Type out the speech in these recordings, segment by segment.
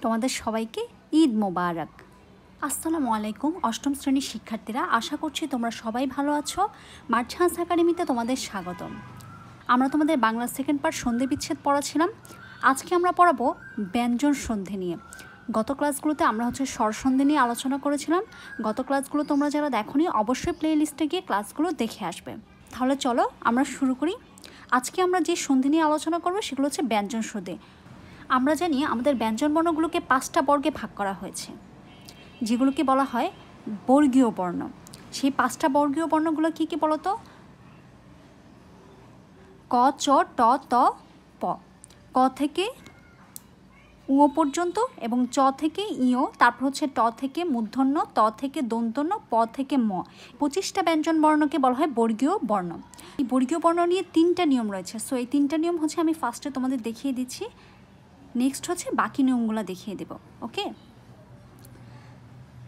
তোমাদের সবাইকে ঈদ মোবারক। আসসালামু আলাইকুম অষ্টম শ্রেণীর শিক্ষার্থীরা, আশা করছি তোমরা সবাই ভালো আছো। মার্চান্স একাডেমিতে তোমাদের স্বাগতম। আমরা তোমাদের বাংলা সেকেন্ড পার্ট সন্ধি বিচ্ছেদ পড়াছিলাম। আজকে আমরা পড়াবো ব্যঞ্জন সন্ধি নিয়ে। গত ক্লাসগুলোতে আমরা স্বর সন্ধি নিয়ে আলোচনা করেছিলাম। গত ক্লাসগুলো তোমরা যারা দেখোনি অবশ্যই প্লে লিস্টে গিয়ে ক্লাসগুলো দেখে আসবে। তাহলে চলো আমরা শুরু করি। আজকে আমরা যে সন্ধি নিয়ে আলোচনা করবো সেগুলো হচ্ছে ব্যঞ্জন সন্ধি। আমরা জানি আমাদের ব্যঞ্জন বর্ণগুলোকে 5টা বর্গে ভাগ করা হয়েছে, যেগুলোকে বলা হয় বর্গীয় বর্ণ। সেই 5টা বর্গীয় বর্ণগুলো কী কী বলো তো? ক, চ, ট, ত, প। ক থেকে উ পর্যন্ত এবং চ থেকে ইও, তারপর ট থেকে মূর্ধন্য, ত থেকে দন্তন্য, প থেকে ম। 25টা ব্যঞ্জন বর্ণকে বলা হয় বর্গীয় বর্ণ। এই বর্গীয় বর্ণ নিয়ে 3টা নিয়ম রয়েছে। সো এই 3টা নিয়ম আমি ফার্স্টে তোমাদের দেখিয়ে দিচ্ছি, নেক্সট বাকি নিয়মগুলো দেখিয়ে দেব। ওকে,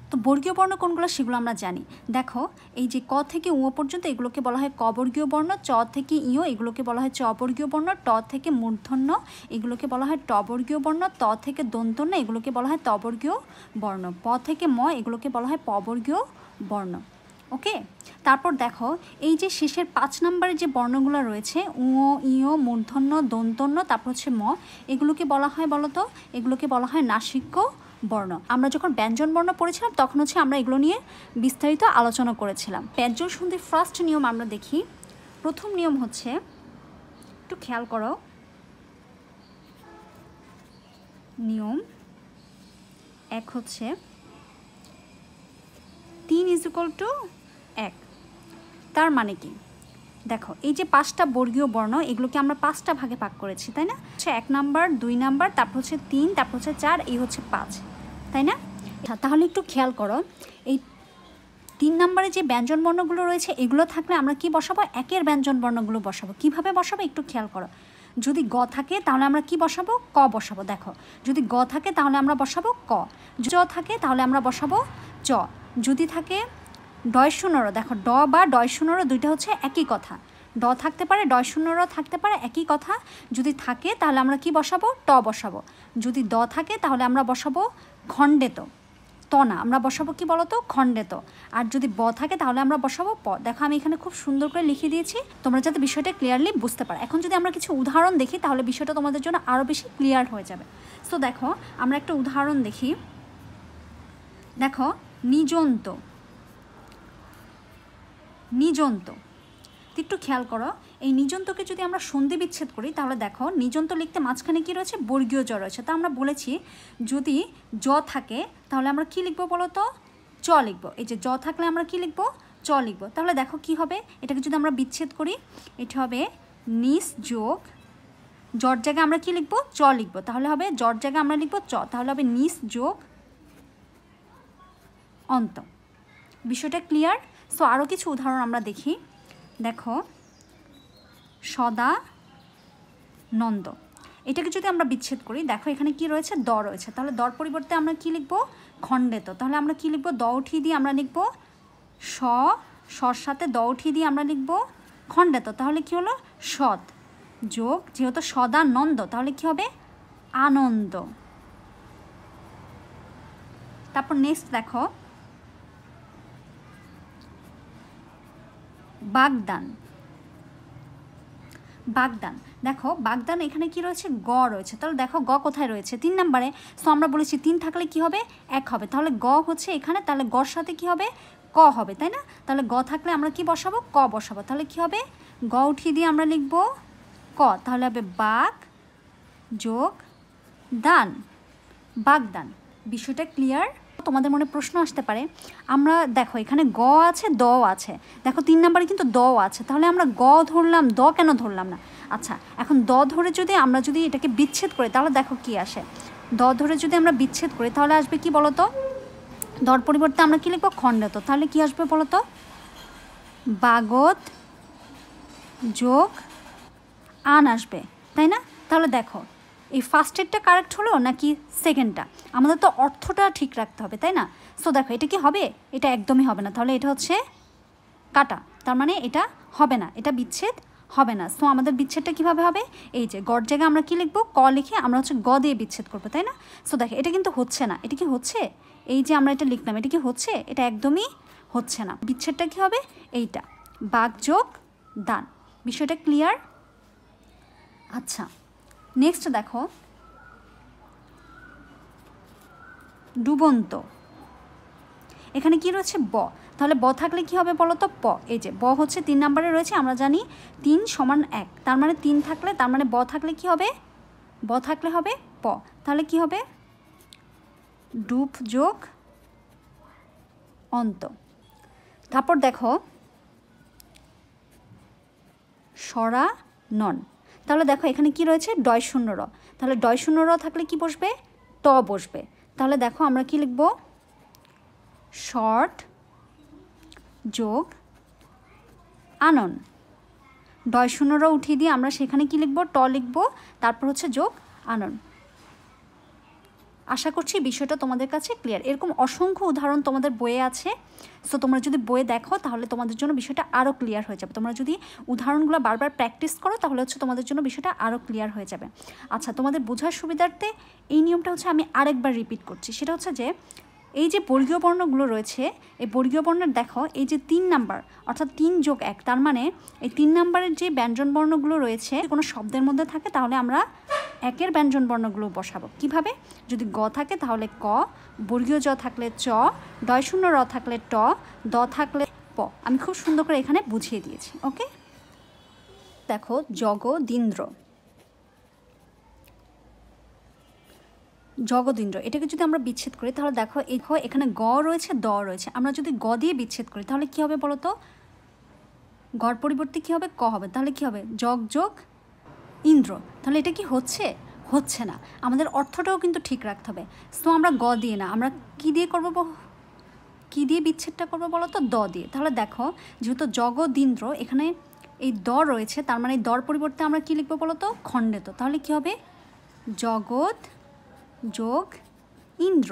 তো বর্গীয় বর্ণ কোনগুলো সেগুলো আমরা জানি। দেখো, এই যে ক থেকে উ পর্যন্ত এগুলোকে বলা হয় ক বর্গীয় বর্ণ, চ থেকে ইও এগুলোকে বলা হয় চ বর্গীয় বর্ণ, ট থেকে মূর্ধন্য এগুলোকে বলা হয় ট বর্গীয় বর্ণ, ত থেকে দন্তন্য এগুলোকে বলা হয় ত বর্গীয় বর্ণ, প থেকে ম এগুলোকে বলা হয় প বর্গীয় বর্ণ। ওকে, তারপর দেখো এই যে শেষের 5 নম্বরের যে বর্ণগুলো রয়েছে উ, ইও, মূর্ধন্য, দন্তন্য, তারপর ম, এগুলোকে বলা হয় বলতো, এগুলোকে বলা হয় নাসিক্য বর্ণ। আমরা যখন ব্যঞ্জন বর্ণ পড়েছিলাম তখন আমরা এগুলো নিয়ে বিস্তারিত আলোচনা করেছিলাম। ব্যঞ্জন সন্ধির ফার্স্ট নিয়ম আমরা দেখি। প্রথম নিয়ম একটু খেয়াল করো, নিয়ম 1 3 = 1। তার মানে কি? দেখো, এই যে 5টা বর্গীয় বর্ণ এগুলোকে আমরা 5টা ভাগে ভাগ করেছি, তাই না? 1 নাম্বার, 2 নাম্বার, তারপর 3, তারপর 4, এই 5, তাই না? তাহলে একটু খেয়াল করো, এই 3 নাম্বারে যে ব্যঞ্জন বর্ণগুলো রয়েছে এগুলো থাকলে আমরা কি বসাবো? একের ব্যঞ্জন বর্ণগুলো বসাবো। কিভাবে বসাবো একটু খেয়াল করো। যদি গ থাকে তাহলে আমরা কি বসাবো? ক বসাবো। দেখো, যদি গ থাকে তাহলে আমরা বসাবো ক, চ থাকে তাহলে আমরা বসাবো চ, যদি থাকে ডয় শূন্যর, দেখো ড বা ডয় শূন্যর দুইটা একই কথা। ড থাকতে পারে, ডয় শূন্যরও থাকতে পারে, একই কথা। যদি থাকে তাহলে আমরা কি বসাবো? ট বসাবো। যদি দ থাকে তাহলে আমরা বসাবো খণ্ডেত, ত না, আমরা বসাবো কি বলতো? খণ্ডেত। আর যদি ব থাকে তাহলে আমরা বসাবো প। দেখো, আমি এখানে খুব সুন্দর করে লিখে দিয়েছি তোমরা যাতে বিষয়টা ক্লিয়ারলি বুঝতে পারো। এখন যদি আমরা কিছু উদাহরণ দেখি তাহলে বিষয়টা তোমাদের জন্য আরও বেশি ক্লিয়ার হয়ে যাবে। সো দেখো, আমরা একটা উদাহরণ দেখি। দেখো, নিযন্ত, নিযন্ত, একটু খেয়াল করো, এই নিযন্তকে যদি আমরা সন্ধি বিচ্ছেদ করি তাহলে দেখো নিযন্ত লিখতে মাঝখানে কি রয়েছে? বর্গীয় জ রয়েছে। তা আমরা বলেছি যদি জ থাকে তাহলে আমরা কি লিখবো বলো তো? চ লিখবো। এই যে জ থাকলে আমরা কি লিখবো? চ লিখবো। তাহলে দেখো কি হবে, এটাকে যদি আমরা বিচ্ছেদ করি এটা হবে নিস যোগ জর জায়গায় আমরা কি লিখবো? চ লিখবো। তাহলে হবে জর জায়গায় আমরা লিখবো চ, তাহলে হবে নিস যোগ অন্ত। বিষয়টা ক্লিয়ার? সো আরও কিছু উদাহরণ আমরা দেখি। দেখো, সদা নন্দ, এটাকে যদি আমরা বিচ্ছেদ করি, দেখো এখানে কি রয়েছে? দ রয়েছে। তাহলে দর পরিবর্তে আমরা কি লিখবো? খণ্ডেত। তাহলে আমরা কি লিখবো? দ উঠিয়ে দিয়ে আমরা লিখবো সর সাথে দ উঠিয়ে দিয়ে আমরা লিখবো খণ্ডেত। তাহলে কি হলো? সৎ যোগ, যেহেতু সদা নন্দ তাহলে কি হবে? আনন্দ। তারপর নেক্সট দেখো, বাগদান, বাগদান। দেখো, বাগদান এখানে কি রয়েছে? গ রয়েছে। তাহলে দেখো গ কোথায় রয়েছে? 3 নাম্বারে। সো আমরা বলেছি 3 থাকলে কি হবে? 1 হবে। তাহলে গ এখানে, তাহলে গর সাথে কি হবে? ক হবে, তাই না? তাহলে গ থাকলে আমরা কি বসাবো? ক বসাবো। তাহলে কি হবে? গ উঠিয়ে দিয়ে আমরা লিখব ক, তাহলে হবে বাগ যোগ দান, বাগদান। বিষয়টা ক্লিয়ার? তোমাদের মনে প্রশ্ন আসতে পারে, আমরা দেখো এখানে গ আছে, দ আছে। দেখো 3 নাম্বারে কিন্তু দ আছে, তাহলে আমরা গ ধরলাম, দ কেন ধরলাম না? আচ্ছা, এখন দ ধরে যদি আমরা এটাকে বিচ্ছেদ করি তাহলে দেখো কি আসে। দ ধরে যদি আমরা বিচ্ছেদ করি তাহলে আসবে কি বলতো? দর পরিবর্তে আমরা কি লিখবো? খণ্ডেত। তাহলে কি আসবে বলতো? বাগত যোগ আন আসবে, তাই না? তাহলে দেখো এই ফার্স্টেরটা কারেক্ট হলো নাকি সেকেন্ডটা? আমাদের তো অর্থটা ঠিক রাখতে হবে, তাই না? সো দেখো এটা কি হবে? এটা একদমই হবে না। তাহলে এটা কাটা, তার মানে এটা হবে না, এটা বিচ্ছেদ হবে না। সো আমাদের বিচ্ছেদটা কীভাবে হবে, এই যে গড় জায়গায় আমরা কী লিখবো, ক লিখে আমরা হচ্ছে গ দিয়ে বিচ্ছেদ করবো, তাই না? সো দেখে এটা কিন্তু হচ্ছে না, এটা কি হচ্ছে, এই যে আমরা এটা লিখলাম এটা কি হচ্ছে, এটা একদমই হচ্ছে না। বিচ্ছেদটা কী হবে, এইটা বাঘ যোগ দান। বিষয়টা ক্লিয়ার? আচ্ছা, নেক্সট দেখো ডুবন্ত। এখানে কি রয়েছে, ব। তাহলে ব থাকলে কি হবে বলো তো, প। এই যে ব হচ্ছে 3 নম্বরে রয়েছে, আমরা জানি 3 সমান 1, তার মানে 3 থাকলে, তার মানে ব থাকলে কি হবে, ব থাকলে হবে প। তাহলে কি হবে, ডুব যোগ অন্ত। তারপর দেখো সরা নন। তাহলে দেখো এখানে কি রয়েছে, ডয় শূন্য র। তাহলে ডয় শূন্য র থাকলে কি বসবে, ট বসবে। তাহলে দেখো আমরা কি লিখব, শর্ট যোগ আনন। ডয় শূন্য র উঠিয়ে দিয়ে আমরা সেখানে কি লিখব, ট লিখব, তারপর হচ্ছে যোগ আনন। আশা করছি বিষয়টা তোমাদের কাছে ক্লিয়ার। এরকম অসংখ্য উদাহরণ তোমাদের বইয়ে আছে। সো তোমরা যদি বইয়ে দেখো তাহলে তোমাদের জন্য বিষয়টা আরও ক্লিয়ার হয়ে যাবে। তোমরা যদি উদাহরণগুলো বারবার প্র্যাকটিস করো তাহলে হচ্ছে তোমাদের জন্য বিষয়টা আরও ক্লিয়ার হয়ে যাবে। আচ্ছা, তোমাদের বোঝার সুবিধার্থে এই নিয়মটা হচ্ছে আমি আরেকবার রিপিট করছি। সেটা হচ্ছে যে এই যে বর্গীয় বর্ণগুলো রয়েছে, এই বর্গীয় বর্ণের দেখো এই যে 3 নাম্বার অর্থাৎ 3 যোগ 1, তার মানে এই 3 নাম্বারের যে ব্যঞ্জন বর্ণগুলো রয়েছে কোনো শব্দের মধ্যে থাকে তাহলে আমরা একের ব্যঞ্জন বর্ণগুলো বসাবো। কিভাবে, যদি গ থাকে তাহলে ক, বর্গীয় জ থাকলে চ, ডয় শূন্য র থাকলে ট, দ থাকলে প। আমি খুব সুন্দর করে এখানে বুঝিয়ে দিয়েছি। ওকে, দেখো জগদীন্দ্র। জগদীন্দ্র এটাকে যদি আমরা বিচ্ছেদ করি তাহলে দেখো এখানে গ রয়েছে, দ রয়েছে। আমরা যদি গ দিয়ে বিচ্ছেদ করি তাহলে কি হবে বলো তো, গড় পরিবর্তে কি হবে, ক হবে। তাহলে কি হবে, জগ যোগ ইন্দ্র। তাহলে এটা কি হচ্ছে, হচ্ছে না। আমাদের অর্থটাও কিন্তু ঠিক রাখতে হবে। সো আমরা গ দিয়ে না, আমরা কি দিয়ে করব, কি দিয়ে বিচ্ছেদটা করবো বলো তো, দ দিয়ে। তাহলে দেখো যেহেতু জগদীন্দ্র এখানে এই দ রয়েছে, তার মানে এই দর পরিবর্তে আমরা কি লিখবো বলো তো, খণ্ডেত। তাহলে কি হবে, জগৎ যোগ ইন্দ্র।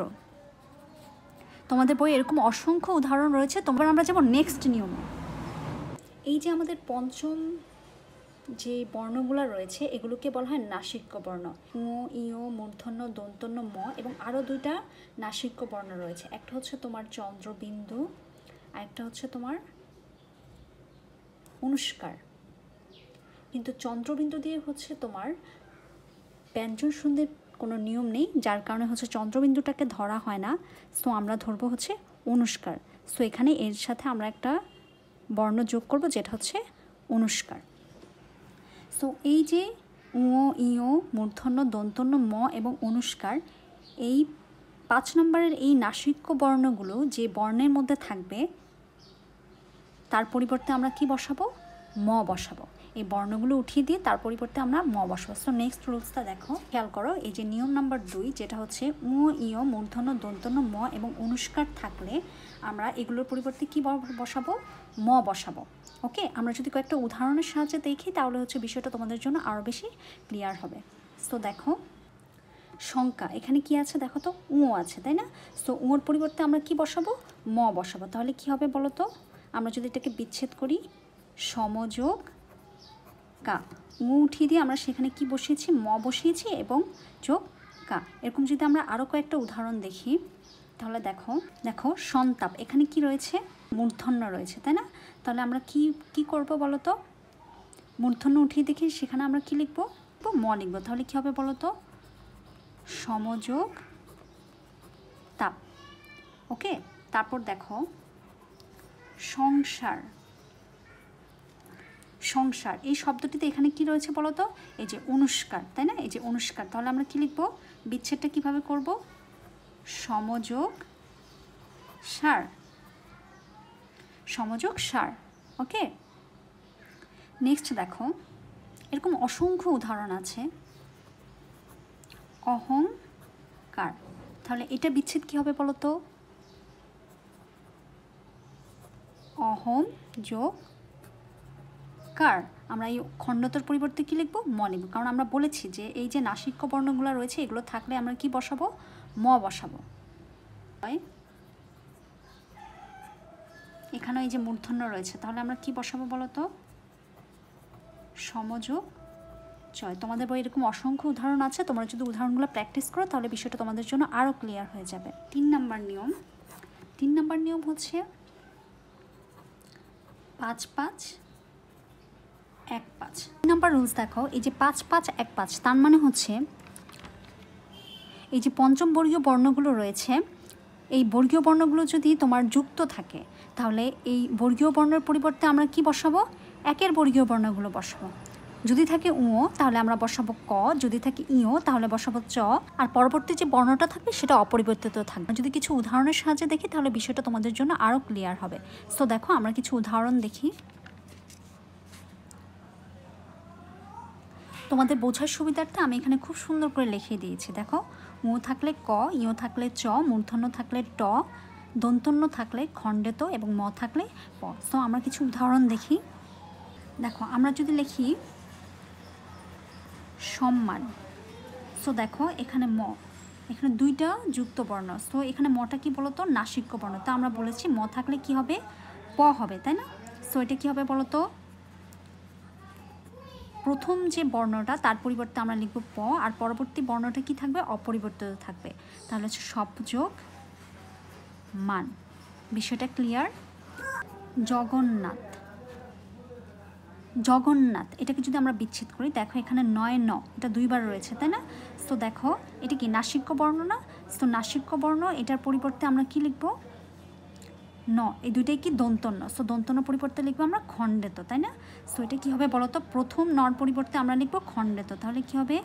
তোমাদের বই এরকম অসংখ্য উদাহরণ রয়েছে। তোমরা আমরা যাব নেক্সট নিয়মে। এই যে আমাদের পঞ্চম যে বর্ণগুলো রয়েছে এগুলোকে বলা হয় নাসিক্য বর্ণ। ঙ, ইয়, মূর্ধন্য, দন্তন্য, ম এবং আরও 2টা নাসিক্য বর্ণ রয়েছে। একটা হচ্ছে তোমার চন্দ্রবিন্দু আর একটা হচ্ছে তোমার অনুষ্কার। কিন্তু চন্দ্রবিন্দু দিয়ে হচ্ছে তোমার ব্যঞ্জন সন্ধির কোনো নিয়ম নেই, যার কারণে হচ্ছে চন্দ্রবিন্দুটাকে ধরা হয় না। সো আমরা ধরবো হচ্ছে অনুষ্কার। সো এখানে এর সাথে আমরা একটা বর্ণ যোগ করব যেটা হচ্ছে অনুষ্কার। সো এই যে ঙ, ইয়, মূর্ধন্য, দন্তন্য, ম এবং অনুষ্কার, এই 5 নম্বরের এই নাসিক্য বর্ণগুলো যে বর্ণের মধ্যে থাকবে তার পরিবর্তে আমরা কি বসাবো, ম বসাবো। এই বর্ণগুলো উঠিয়ে দিয়ে তার পরিবর্তে আমরা ম বসাবো। সো নেক্সট রুলসটা দেখো, খেয়াল করো। এই যে নিয়ম নাম্বার 2 যেটা হচ্ছে ঙ, ইয়, মূর্ধন্য, দন্তন্য, ম এবং অনুষ্কার থাকলে আমরা এগুলোর পরিবর্তে কি বসাবো, ম বসাবো। ওকে, আমরা যদি কয়েকটা উদাহরণের সাহায্যে দেখি তাহলে হচ্ছে বিষয়টা তোমাদের জন্য আরও বেশি ক্লিয়ার হবে। সো দেখো সংখ্যা, এখানে কি আছে দেখো তো, ঙ আছে তাই না? সো ঙর পরিবর্তে আমরা কি বসাবো, ম বসাবো। তাহলে কি হবে বলো তো, আমরা যদি এটাকে বিচ্ছেদ করি, সমযোগ কা, ঙ উঠিয়ে দিয়ে আমরা সেখানে কি বসিয়েছি, ম বসিয়েছি এবং যোগ কা। এরকম যদি আমরা আরও কয়েকটা উদাহরণ দেখি তাহলে দেখো দেখো সন্তাপ, এখানে কি রয়েছে, মূর্ধন্য রয়েছে তাই না? তাহলে আমরা কি করব বলো তো, মূর্ধন্য উঠিয়ে দেখি সেখানে আমরা কি লিখবো, ম লিখবো। তাহলে কি হবে বলো তো, সমযোগ তাপ। ওকে, তারপর দেখো সংসার। সংসার এই শব্দটিতে এখানে কি রয়েছে বলো তো, এই যে অনুষ্কার তাই না, এই যে অনুষ্কার। তাহলে আমরা কি লিখবো, বিচ্ছেদটা কিভাবে করব, সমযোগ সার, সমযোগ সার। ওকে, নেক্সট দেখো এরকম অসংখ্য উদাহরণ আছে। অহংকার, তাহলে এটা বিচ্ছেদ কি হবে বলো তো, অহম যোগ কার। আমরা এই খণ্ডতর পরিবর্তে কি লিখবো, ম লিখব। কারণ আমরা বলেছি যে এই যে নাসিক্য বর্ণগুলো রয়েছে এগুলো থাকলে আমরা কি বসাবো, ম বসাবো। এখানে এই যে মূর্ধন্য রয়েছে তাহলে আমরা কি বসাবো বলো তো, সমযোগ চয়। তোমাদের বই এরকম অসংখ্য উদাহরণ আছে, তোমরা যদি উদাহরণগুলো প্র্যাকটিস করো তাহলে বিষয়টা তোমাদের জন্য আরও ক্লিয়ার হয়ে যাবে। 3 নাম্বার নিয়ম হচ্ছে 5 5 1 5। 3 নাম্বার রুলস দেখো, এই যে 5 5 1 5 তার মানে হচ্ছে এই যে পঞ্চম বর্গীয় বর্ণগুলো রয়েছে, এই বর্গীয় বর্ণগুলো যদি তোমার যুক্ত থাকে তাহলে এই বর্গীয় বর্ণের পরিবর্তে আমরা কি বসাবো? একের বর্গীয় বর্ণগুলো বসাবো। যদি থাকে উ তাহলে আমরা বসাবো ক, যদি থাকে ইও তাহলে বসাবো চ, আর পরবর্তী যে বর্ণটা থাকবে সেটা অপরিবর্তিত থাকবে। যদি কিছু উদাহরণের সাহায্যে দেখি তাহলে বিষয়টা তোমাদের জন্য আরও ক্লিয়ার হবে। সো দেখো আমরা কিছু উদাহরণ দেখি, তোমাদের বোঝার সুবিধার্থে আমি এখানে খুব সুন্দর করে লিখে দিয়েছি। দেখো, উ থাকলে ক, ইও থাকলে চ, মূর্ধন্য থাকলে ট, দন্তন্য থাকলে খণ্ডেত এবং ম থাকলে প। সো আমরা কিছু উদাহরণ দেখি। দেখো আমরা যদি লিখি সম্মান, সো দেখো এখানে ম, এখানে দুইটা যুক্ত বর্ণ, সো এখানে মটা কি বলতো? নাসিক্য বর্ণ। তো আমরা বলেছি ম থাকলে কি হবে? প হবে, তাই না? সো এটা কি হবে বলতো? প্রথম যে বর্ণটা তার পরিবর্তে আমরা লিখব প, আর পরবর্তী বর্ণটা কি থাকবে? অপরিবর্তিত থাকবে। তাহলে হচ্ছে সপযোগ মান। বিষয়টা ক্লিয়ার? জগন্নাথ এটাকে যদি আমরা বিচ্ছেদ করি, দেখো এখানে 9 ন, এটা দুইবার রয়েছে, তাই না? সো দেখো এটা কি নাসিক্য বর্ণ না? সো নাসিক্য বর্ণ, এটার পরিবর্তে আমরা কি লিখব? ন। এই দুইটাই কি দন্তন্য, সো দন্তন্য পরিবর্তে লিখবো আমরা খণ্ডেত, তাই না? সো এটা কি হবে বলতো? প্রথম নর পরিবর্তে আমরা লিখবো খণ্ডেত, তাহলে কি হবে?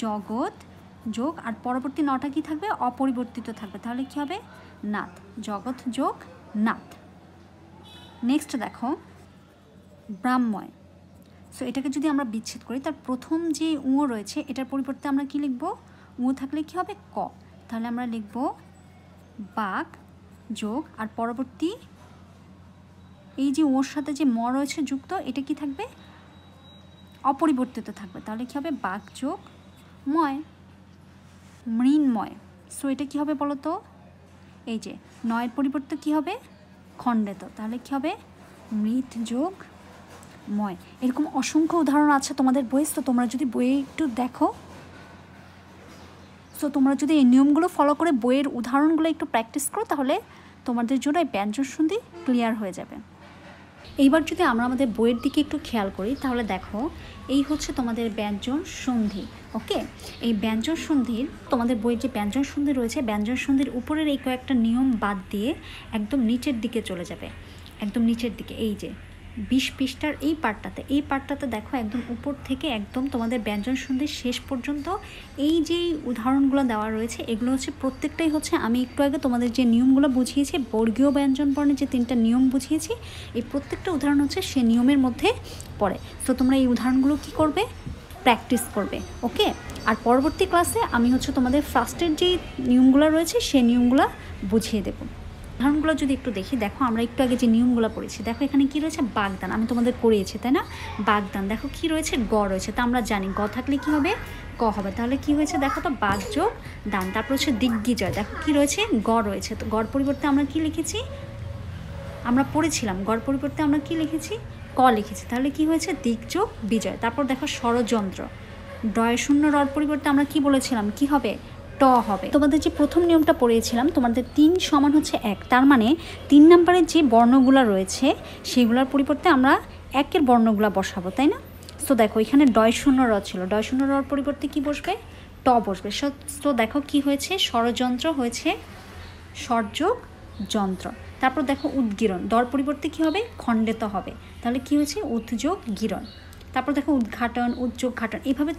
জগৎ যোগ, আর পরবর্তী নটা কি থাকবে? অপরিবর্তিত থাকবে, তাহলে কি হবে? নাথ। জগৎ যোগ নাথ। নেক্সট দেখো ব্রাহ্ময়, সো এটাকে যদি আমরা বিচ্ছেদ করি, তার প্রথম যে উ রয়েছে এটার পরিবর্তে আমরা কি লিখব? উ থাকলে কি হবে? ক, তাহলে আমরা লিখব বাঘ যোগ, আর পরবর্তী এই যে ওর সাথে যে ম রয়েছে যুক্ত, এটা কি থাকবে? অপরিবর্তিত থাকবে, তাহলে কি হবে? বাঘ যোগ ময়, মৃন্ময়। সো এটা কি হবে বলো তো? এই যে নয়ের পরিবর্তে কি হবে? খণ্ডেত, তাহলে কি হবে? মৃৎ যোগ ময়। এরকম অসংখ্য উদাহরণ আছে তোমাদের বইয়ে, তো তোমরা যদি বইয়ে একটু দেখো, সো তোমরা যদি এই নিয়মগুলো ফলো করে বইয়ের উদাহরণগুলো একটু প্র্যাকটিস করো তাহলে তোমাদের জন্য এই ব্যঞ্জন সন্ধি ক্লিয়ার হয়ে যাবে। এইবার যদি আমরা আমাদের বইয়ের দিকে একটু খেয়াল করি তাহলে দেখো এই হচ্ছে তোমাদের ব্যঞ্জন সন্ধি। ওকে, এই ব্যঞ্জন সন্ধির তোমাদের বইয়ের যে ব্যঞ্জন সন্ধি রয়েছে, ব্যঞ্জন সন্ধির উপরের এই কয়েকটা নিয়ম বাদ দিয়ে একদম নিচের দিকে চলে যাবে, একদম নিচের দিকে। এই যে 20 পৃষ্ঠার এই পার্টটাতে দেখো একদম উপর থেকে একদম তোমাদের ব্যঞ্জন সন্ধির শেষ পর্যন্ত এই যে উদাহরণগুলো দেওয়া রয়েছে, এগুলো হচ্ছে প্রত্যেকটাই হচ্ছে আমি একটু আগে তোমাদের যে নিয়মগুলো বুঝিয়েছি, বর্গীয় ব্যঞ্জন বর্ণের যে 3টা নিয়ম বুঝিয়েছি, এই প্রত্যেকটা উদাহরণ হচ্ছে সে নিয়মের মধ্যে পড়ে। তো তোমরা এই উদাহরণগুলো কি করবে? প্র্যাকটিস করবে। ওকে, আর পরবর্তী ক্লাসে আমি হচ্ছে তোমাদের ফার্স্টের যে নিয়মগুলো রয়েছে সেই নিয়মগুলো বুঝিয়ে দেবো। উদাহরণগুলো যদি একটু দেখি, দেখো আমরা একটু আগে যে নিয়মগুলো পড়েছি, দেখো এখানে কি রয়েছে? বাগদান, আমি তোমাদের করিয়েছি, তাই না? বাগদান, দেখো কি রয়েছে? গ রয়েছে, তা আমরা জানি গ থাকলে কি হবে? ক হবে, তাহলে কি হয়েছে? দেখো তো বাগ যোগ দান। তারপর হচ্ছে দিগ্বিজয়, দেখো কি রয়েছে? গ রয়েছে, তো গড় পরিবর্তে আমরা কি লিখেছি? আমরা পড়েছিলাম গড় পরিবর্তে আমরা কি লিখেছি? ক লিখেছি, তাহলে কি হয়েছে? দিক যোগ বিজয়। তারপর দেখো ষড়যন্ত্র, ডয় শূন্য রর পরিবর্তে আমরা কি বলেছিলাম? কি হবে? ট হবে। তোমাদের যে প্রথম নিয়মটা পড়িয়েছিলাম, তোমাদের 3 সমান হচ্ছে 1, তার মানে 3 নম্বরের যে বর্ণগুলো রয়েছে সেগুলোর পরিবর্তে আমরা 1-এর বর্ণগুলো বসাবো, তাই না? সো দেখো এখানে ডয় শূন্য র ছিল, ডয় শূন্য রর পরিবর্তে কি বসবে? ট বসবে। তো দেখো কি হয়েছে? ষড়যন্ত্র হয়েছে ষড়যোগ যন্ত্র। তারপর দেখো উদ্গীরণ, দর পরিবর্তে কি হবে? খণ্ডেত হবে, তাহলে কি হয়েছে? উদ্যোগ গীরণ। তারপর দেখো উদ্ঘাটন, উদ্যোগ ঘাটন। এভাবে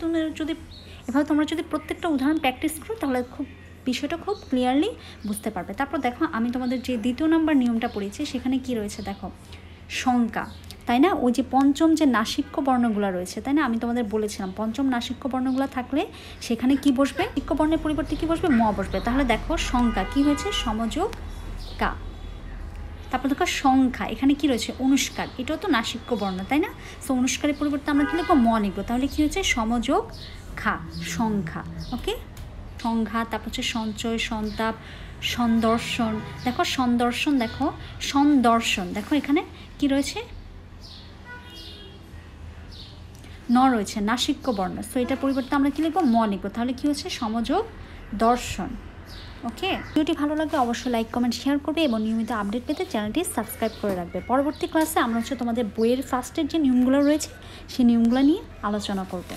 তোমরা যদি প্রত্যেকটা উদাহরণ প্র্যাকটিস করো তাহলে বিষয়টা খুব ক্লিয়ারলি বুঝতে পারবে। তারপর দেখো আমি তোমাদের যে 2 নম্বর নিয়মটা পড়েছি সেখানে কি রয়েছে দেখো? সংজ্ঞা, তাই না? ওই যে পঞ্চম যে নাসিক্য বর্ণগুলো রয়েছে, তাই না? আমি তোমাদের বলেছিলাম পঞ্চম নাসিক্য বর্ণগুলো থাকলে সেখানে কি বসবে? নাসিক্য বর্ণের পরিবর্তে কি বসবে? ম বসবে। তাহলে দেখো সংজ্ঞা কি হয়েছে? সমযোগ কা। তারপর দেখো সংখ্যা, এখানে কি রয়েছে? অনুষ্কার, এটাও তো নাসিক্য বর্ণ, তাই না? সো অনুষ্কারের পরিবর্তে আমরা কি লিখবো? ম লিখবো, তাহলে কি হচ্ছে? সমযোগ খা, সংখ্যা। ওকে, সংখ্যা। তারপর হচ্ছে সঞ্চয়, সন্তাপ, সন্দর্শন। দেখো সন্দর্শন, দেখো সন্দর্শন, দেখো এখানে কি রয়েছে? ন রয়েছে নাসিক্য বর্ণ, সো এটার পরিবর্তে আমরা কী লিখবো? ম লিখবো। তাহলে কী হচ্ছে? সমযোগ দর্শন। ওকে, ভিডিওটি ভালো লাগলে অবশ্যই লাইক কমেন্ট শেয়ার করবে এবং নিয়মিত আপডেট পেতে চ্যানেলটি সাবস্ক্রাইব করে রাখবে। পরবর্তী ক্লাসে আমরা তোমাদের বইয়ের ফার্স্টের যে নিয়মগুলো রয়েছে সেই নিয়মগুলো নিয়ে আলোচনা করবো।